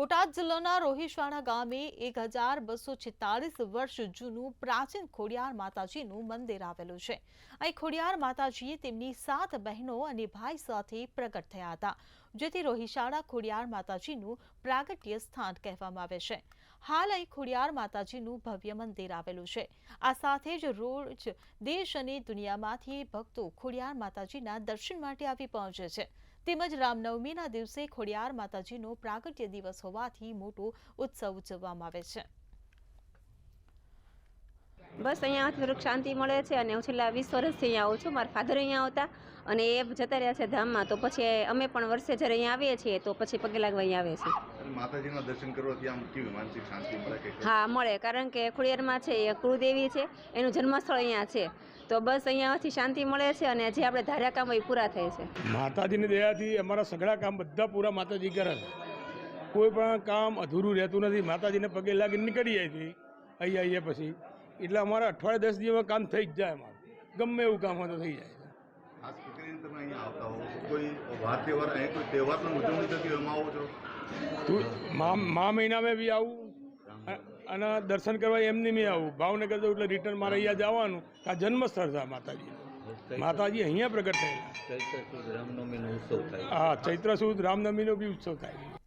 બોટાદ જિલ્લાના રોહિશવાડા ગામે 1246 વર્ષ જૂનું પ્રાચીન ખોડિયાર માતાજીનું મંદિર આવેલું છે। અહીં ખોડિયાર માતાજીએ તેમની 7 બહેનો અને ભાઈ સાથે પ્રગટ થયા હતા, જેથી રોહિશવાડા ખોડિયાર માતાજીનું પ્રાગટ્ય સ્થાન કહેવામાં આવે છે। હાલ અહીં ખોડિયાર માતાજીનું ભવ્ય મંદિર આવેલું છે। આ સાથે જ રોજ દેશ અને દુનિયામાંથી ભક્તો ખોડિયાર માતાજીના દર્શન માટે આવી પહોંચે છે। તેમજ રામનવમીના દિવસે ખોડિયાર માતાજીનો પ્રાગટ્ય દિવસ હોવાથી મોટો ઉત્સવ ઉજવવામાં આવે છે। बस अँ थोड़क शांति मळे छे अने हूँ छेल्ला 20 वर्षथी अँ आऊँ छूँ। मारा फाधर अँ आवता अने ए जता रह्या छे धाममां, तो पछी अमे पण वर्षे ज्यारे अँ आवीए छीए तो पछी पगे लागवा अँ आवे छे। माताजीना दर्शन करवाथी आम केवी मानसिक शांति मळे के? हाँ मळे, कारण के खोडियारमा छे ए कुलदेवी छे, एनुं जन्मस्थळ अहींया छे, तो बस अहींयाथी शांति मळे छे अने जे आपणे धार्या काम होय पूरा थाय छे। माताजीनी दयाथी अमारा सगळा काम बधा पूरा माताजी करे छे। कोई पण काम अधूरुं रहेतुं नथी। माताजीने पगे लागीने निकળી જાય છે અહીં આવીએ પછી, એટલે અમારા અઠવાડિયે 10 દિવસમાં કામ થઈ જ જાય। અમારું ગમે એવું કામ હોય તો થઈ જાય। ખાસ કરીને તમે અહીંયા આવતા હો, કોઈ વાર તહેવાર અહીંયા કોઈ તહેવારની ઉજવણી થતી હોય એમાં આવો છો? મા મહિનામાં બી આવું અને દર્શન કરવા એમની મેં આવું। ભાવનગર જવું એટલે રિટર્ન મારે અહીંયા જવાનું। આ જન્મસ્થળ છે માતાજી। માતાજી અહીંયા પ્રગટ થયેલા। ચૈત્ર સુદ રામનવમીનો ઉત્સવ થાય। હા, ચૈત્ર સુદ રામનવમીનો બી ઉત્સવ થાય।